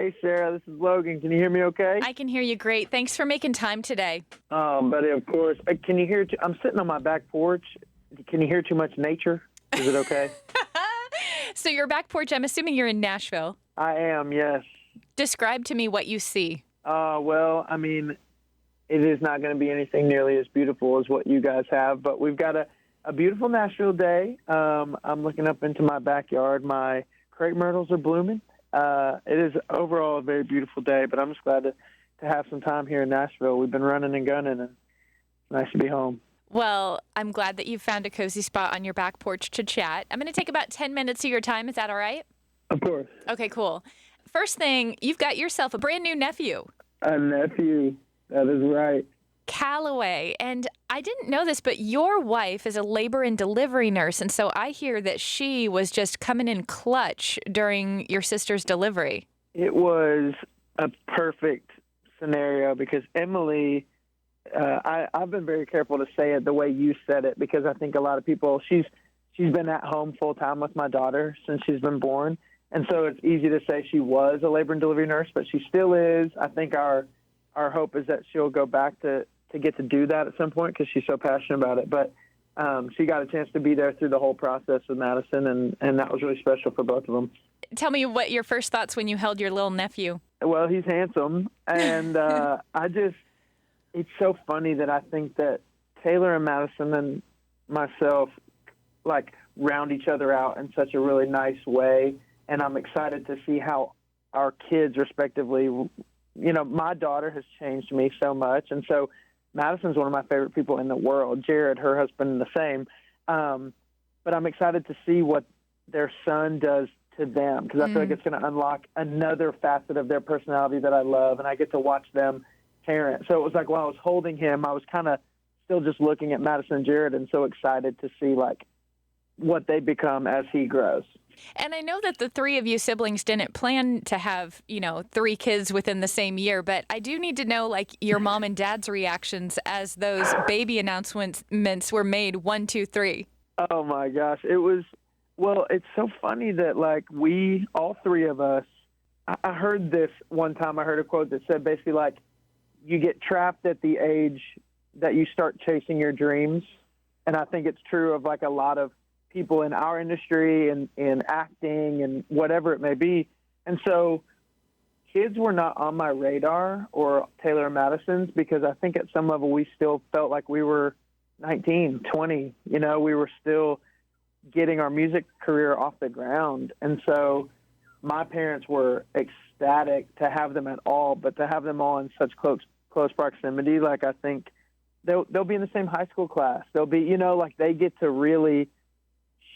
Hey, Sarah, this is Logan. Can you hear me okay? I can hear you great. Thanks for making time today. Oh, buddy, of course. Can you hear? I'm sitting on my back porch. Can you hear too much nature? Is it okay? So your back porch, I'm assuming you're in Nashville. I am, yes. Describe to me what you see. Well, I mean, it is not going to be anything nearly as beautiful as what you guys have, but we've got a beautiful Nashville day. I'm looking up into my backyard. My crepe myrtles are blooming. It is overall a very beautiful day, but I'm just glad to have some time here in Nashville. We've been running and gunning, and it's nice to be home. Well, I'm glad that you found a cozy spot on your back porch to chat. I'm going to take about 10 minutes of your time. Is that all right? Of course. Okay, cool. First thing, you've got yourself a brand new nephew. A nephew. That is right. Callaway. And I didn't know this, but your wife is a labor and delivery nurse. And so I hear that she was just coming in clutch during your sister's delivery. It was a perfect scenario because Emily, I've been very careful to say it the way you said it because I think a lot of people, she's been at home full time with my daughter since she's been born. And so it's easy to say she was a labor and delivery nurse, but she still is. I think our hope is that she'll go back to get to do that at some point because she's so passionate about it. But she got a chance to be there through the whole process with Madison, and that was really special for both of them. Tell me what your first thoughts when you held your little nephew. Well, he's handsome, and it's so funny that I think that Taylor and Madison and myself, like, round each other out in such a really nice way, and I'm excited to see how our kids, respectively, my daughter has changed me so much, and so Madison's one of my favorite people in the world. Jared, her husband, the same. But I'm excited to see what their son does to them because I feel like it's going to unlock another facet of their personality that I love, and I get to watch them parent. So it was like while I was holding him, I was kind of still just looking at Madison and Jared and so excited to see like what they become as he grows. And I know that the three of you siblings didn't plan to have, 3 kids within the same year, but I do need to know, like, your mom and dad's reactions as those baby announcements were made, 1, 2, 3. Oh, my gosh. It's so funny that, like, all three of us, I heard this one time, I heard a quote that said basically, like, you get trapped at the age that you start chasing your dreams. And I think it's true of, like, a lot of people in our industry and in acting and whatever it may be. And so kids were not on my radar or Taylor and Madison's because I think at some level we still felt like we were 19, 20. We were still getting our music career off the ground. And so my parents were ecstatic to have them at all, but to have them all in such close proximity, like I think they'll be in the same high school class. They'll be, like they get to really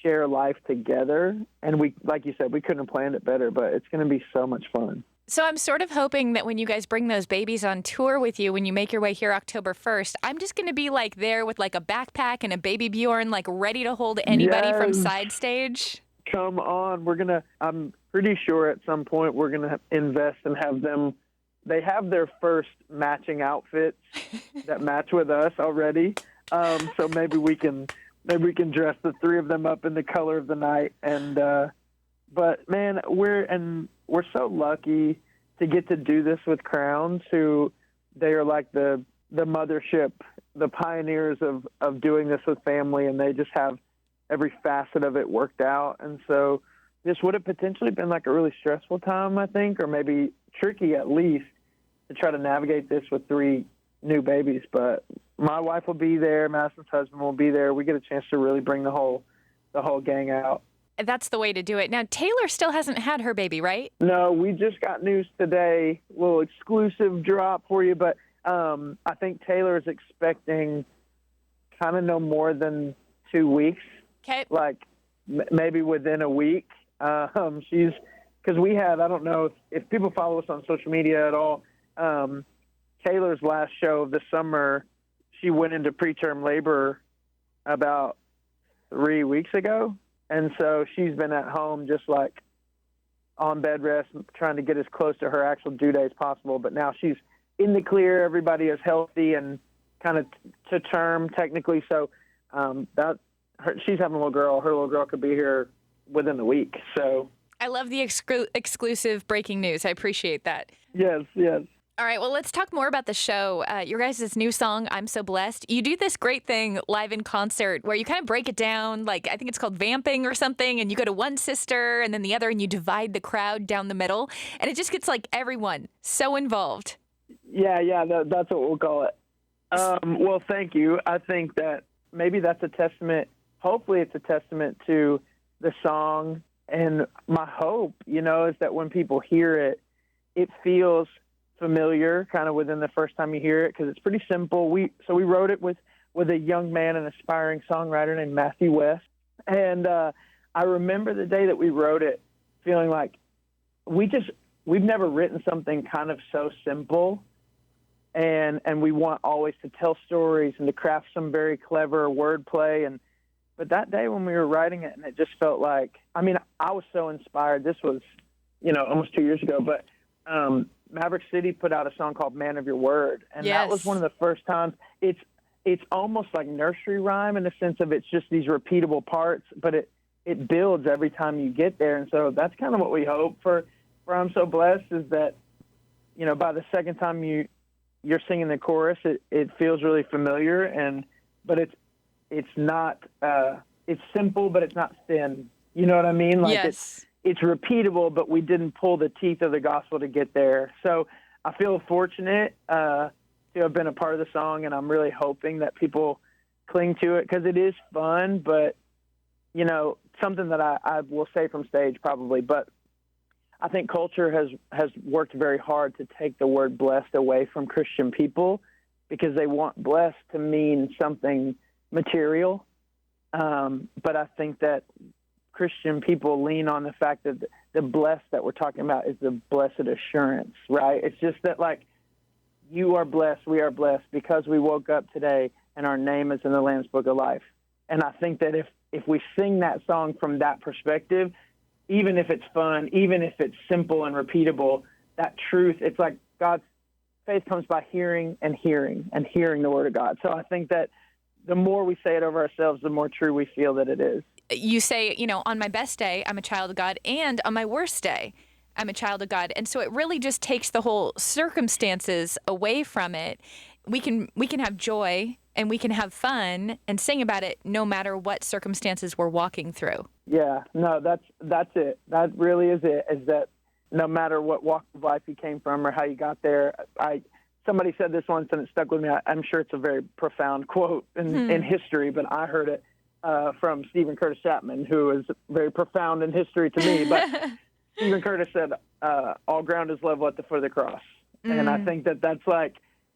share life together. And we, like you said, we couldn't have planned it better, but it's going to be so much fun. So I'm sort of hoping that when you guys bring those babies on tour with you, when you make your way here October 1st, I'm just going to be like there with like a backpack and a baby Bjorn, like ready to hold anybody from side stage. Come on. I'm pretty sure at some point we're going to invest and have them. They have their first matching outfits that match with us already. So maybe we can dress the three of them up in the color of the night. And, but man, we're so lucky to get to do this with Crowns, who they are like the mothership, the pioneers of doing this with family. And they just have every facet of it worked out. And so this would have potentially been like a really stressful time, I think, or maybe tricky at least to try to navigate this with 3 new babies. But my wife will be there. Madison's husband will be there. We get a chance to really bring the whole gang out. That's the way to do it. Now, Taylor still hasn't had her baby, right? No, we just got news today, a little exclusive drop for you, but I think Taylor is expecting kind of no more than 2 weeks. Okay. Like maybe within a week. Because we had, I don't know if people follow us on social media at all, Taylor's last show of the summer, she went into preterm labor about 3 weeks ago. And so she's been at home just like on bed rest, trying to get as close to her actual due date as possible. But now she's in the clear. Everybody is healthy and kind of to term technically. So she's having a little girl. Her little girl could be here within the week. So I love the exclusive breaking news. I appreciate that. Yes, yes. All right, well, let's talk more about the show. Your guys' new song, I'm So Blessed. You do this great thing live in concert where you kind of break it down, like I think it's called vamping or something, and you go to one sister and then the other, and you divide the crowd down the middle, and it just gets like everyone so involved. Yeah, that's what we'll call it. Well, thank you. I think that maybe that's a testament. Hopefully it's a testament to the song. And my hope, is that when people hear it, it feels familiar kind of within the first time you hear it, because it's pretty simple. We wrote it with a young man, an aspiring songwriter named Matthew West. And I remember the day that we wrote it feeling like we've never written something kind of so simple. And we want always to tell stories and to craft some very clever wordplay. But that day when we were writing it, and it just felt like, I was so inspired. This was, almost 2 years ago, but Maverick City put out a song called Man of Your Word. And That was one of the first times. It's almost like nursery rhyme in the sense of it's just these repeatable parts, but it builds every time you get there. And so that's kind of what we hope for I'm So Blessed, is that, by the second time you're singing the chorus, it feels really familiar, but it's not it's simple, but it's not thin. You know what I mean? Like yes. It's repeatable, but we didn't pull the teeth of the gospel to get there. So I feel fortunate to have been a part of the song, and I'm really hoping that people cling to it, because it is fun, but something that I will say from stage probably, but I think culture has worked very hard to take the word blessed away from Christian people, because they want blessed to mean something material. But I think that Christian people lean on the fact that the blessed that we're talking about is the blessed assurance, right? It's just that, like, you are blessed, we are blessed because we woke up today and our name is in the Lamb's Book of Life. And I think that if we sing that song from that perspective, even if it's fun, even if it's simple and repeatable, that truth, it's like God's faith comes by hearing and hearing and hearing the word of God. So I think that the more we say it over ourselves, the more true we feel that it is. You say, on my best day, I'm a child of God, and on my worst day, I'm a child of God. And so it really just takes the whole circumstances away from it. We can have joy and we can have fun and sing about it no matter what circumstances we're walking through. Yeah, no, that's it. That really is it, is that no matter what walk of life you came from or how you got there. Somebody said this once and it stuck with me. I'm sure it's a very profound quote in history, but I heard it from Steven Curtis Chapmans, who is very profound in history to me. But Steven Curtis said, all ground is level at the foot of the cross. And I think that's like,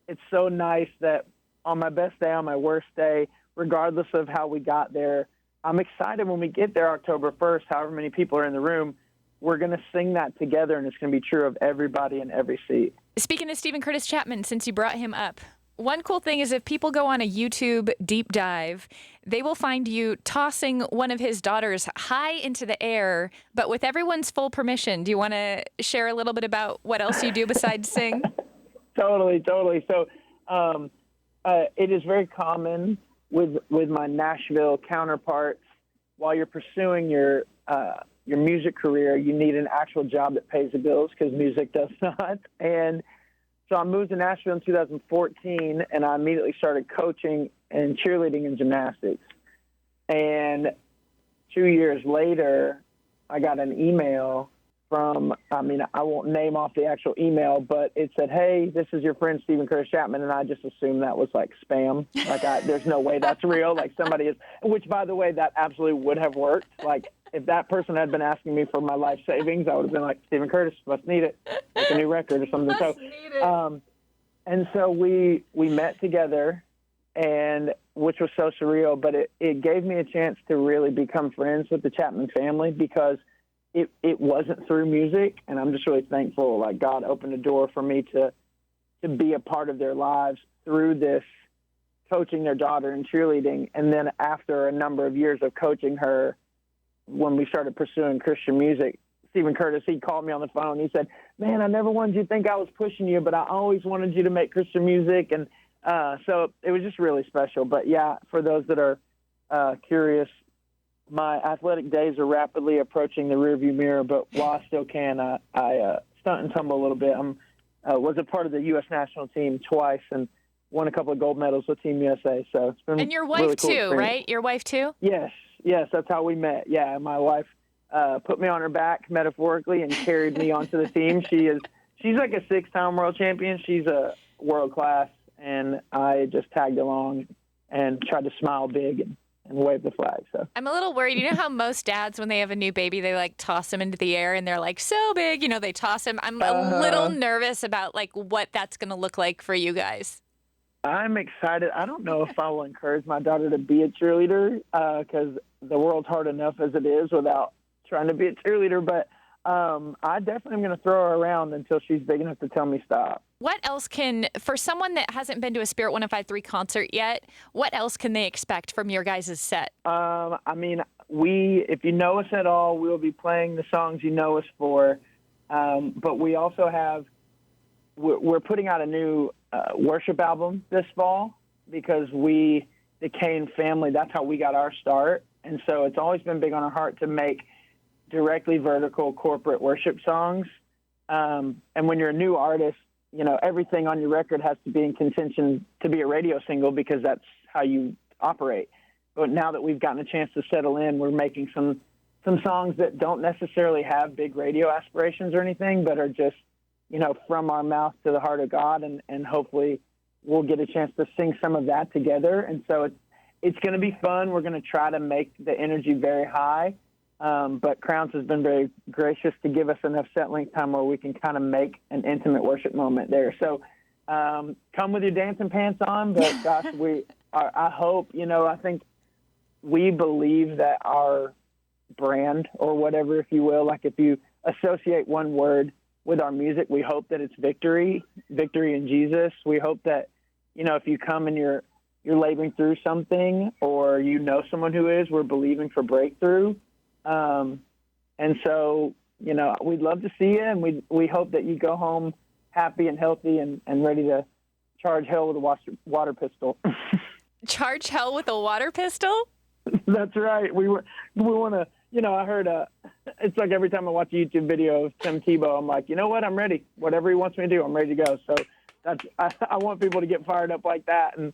it's so nice that on my best day, on my worst day, regardless of how we got there, I'm excited when we get there October 1st, however many people are in the room, we're going to sing that together, and it's going to be true of everybody in every seat. Speaking of Steven Curtis Chapman, since you brought him up, one cool thing is if people go on a YouTube deep dive, they will find you tossing one of his daughters high into the air, but with everyone's full permission. Do you want to share a little bit about what else you do besides sing? Totally. So it is very common with my Nashville counterparts, while you're pursuing your music career, you need an actual job that pays the bills, because music does not. And so I moved to Nashville in 2014, and I immediately started coaching and cheerleading and gymnastics. And 2 years later, I got an email from, I won't name off the actual email, but it said, "Hey, this is your friend Steven Curtis Chapman," and I just assumed that was like spam. Like, there's no way that's real. Like, somebody is, which, by the way, that absolutely would have worked. Like, if that person had been asking me for my life savings, I would have been like, "Steven Curtis, must need it, make a new record or something." And so we met together, and which was so surreal, but it gave me a chance to really become friends with the Chapman family, because it wasn't through music, and I'm just really thankful. Like, God opened a door for me to be a part of their lives through this, coaching their daughter in cheerleading. And then after a number of years of coaching her, when we started pursuing Christian music, Steven Curtis, he called me on the phone. He said, "Man, I never wanted you to think I was pushing you, but I always wanted you to make Christian music." And so it was just really special. But yeah, for those that are curious, my athletic days are rapidly approaching the rearview mirror, but while I still can, I stunt and tumble a little bit. Was a part of the U.S. national team twice and won a couple of gold medals with Team USA. So it's been And your wife really cool too, experience. right? Your wife too? Yes, that's how we met. Yeah, my wife put me on her back metaphorically and carried me onto the team. She's like a 6-time world champion. She's a world class, and I just tagged along and tried to smile big and wave the flag. So I'm a little worried. You know how most dads, when they have a new baby, they like toss him into the air and they're like so big, they toss him. I'm a little nervous about like what that's going to look like for you guys. I'm excited. I don't know if I will encourage my daughter to be a cheerleader because the world's hard enough as it is without trying to be a cheerleader. But I definitely am going to throw her around until she's big enough to tell me stop. What else for someone that hasn't been to a Spirit 105.3 concert yet, what else can they expect from your guys' set? I mean, if you know us at all, we'll be playing the songs you know us for. But we also we're putting out a new worship album this fall because the CAIN family, that's how we got our start. And so it's always been big on our heart to make directly vertical corporate worship songs. And when you're a new artist, everything on your record has to be in contention to be a radio single because that's how you operate. But now that we've gotten a chance to settle in, we're making some songs that don't necessarily have big radio aspirations or anything, but are just, from our mouth to the heart of God. And hopefully we'll get a chance to sing some of that together. And so it's going to be fun. We're going to try to make the energy very high. But Crowns has been very gracious to give us enough set length time where we can kind of make an intimate worship moment there. So come with your dancing pants on, but gosh, I hope, I think we believe that our brand or whatever, if you will, like if you associate one word with our music, we hope that it's victory in Jesus. We hope that, if you come and you're laboring through something or someone who is, we're believing for breakthrough. And so, we'd love to see you, and we hope that you go home happy and healthy and ready to charge hell with a water pistol. Charge hell with a water pistol? That's right. We want to, I heard, it's like every time I watch a YouTube video of Tim Tebow, I'm like, you know what? I'm ready. Whatever he wants me to do, I'm ready to go. So I want people to get fired up like that and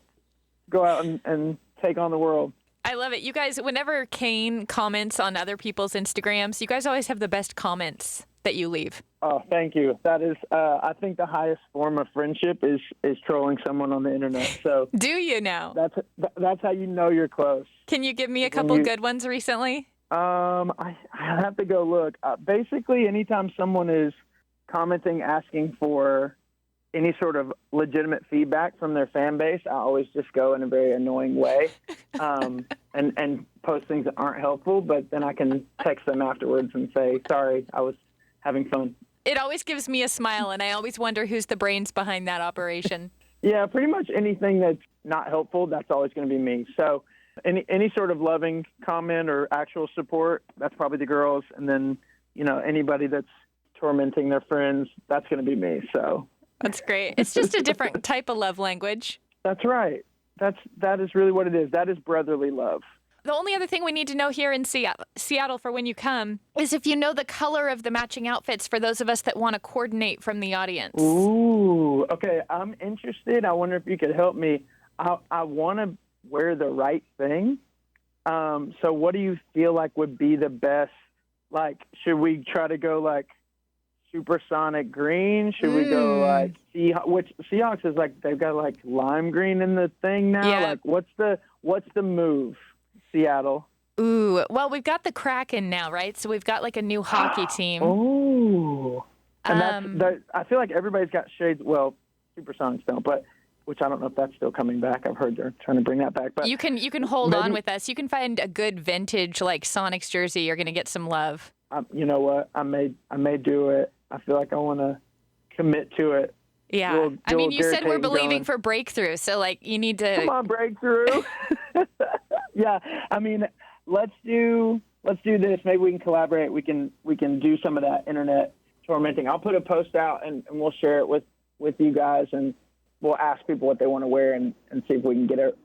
go out and take on the world. I love it. You guys, whenever CAIN comments on other people's Instagrams, you guys always have the best comments that you leave. Oh, thank you. That is, I think the highest form of friendship is trolling someone on the internet. So do you now? That's how you know you're close. Can you give me a couple good ones recently? I have to go look. Basically, anytime someone is commenting, asking for any sort of legitimate feedback from their fan base, I always just go in a very annoying way and post things that aren't helpful, but then I can text them afterwards and say, sorry, I was having fun. It always gives me a smile, and I always wonder who's the brains behind that operation. Yeah, pretty much anything that's not helpful, that's always going to be me. So any sort of loving comment or actual support, that's probably the girls. And then, anybody that's tormenting their friends, that's going to be me. So that's great. It's just a different type of love language. That's right. That is really what it is. That is brotherly love. The only other thing we need to know here in Seattle for when you come is if you know the color of the matching outfits for those of us that want to coordinate from the audience. Ooh, okay. I'm interested. I wonder if you could help me. I want to wear the right thing. So what do you feel like would be the best? Like, should we try to go like Supersonic Green? Should we go like which Seahawks is like they've got like lime green in the thing now? Yeah. Like what's the move, Seattle? Ooh, well, we've got the Kraken now, right? So we've got like a new hockey team. Ooh. And I feel like everybody's got shades. Well, Supersonics don't, but which I don't know if that's still coming back. I've heard they're trying to bring that back. But you can hold on with us. You can find a good vintage like Sonics jersey. You're going to get some love. You know what? I may do it. I feel like I want to commit to it. Yeah. I mean, you said we're believing for breakthrough, so like you need to come on, breakthrough. Yeah. I mean, let's do this. Maybe we can collaborate. We can do some of that internet tormenting. I'll put a post out and we'll share it with you guys, and we'll ask people what they want to wear and see if we can get it.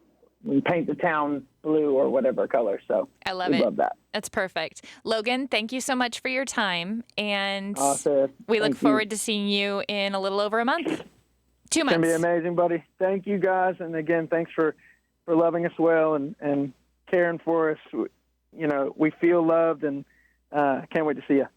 We can paint the town blue or whatever color. So I love we it. love that. That's perfect. Logan, thank you so much for your time. And Awesome. we look Thank you. forward to seeing you in a little over a month. 2 It's months. going to be amazing, buddy. Thank you, guys. And again, thanks for loving us well and caring for us. You know, we feel loved, and can't wait to see you.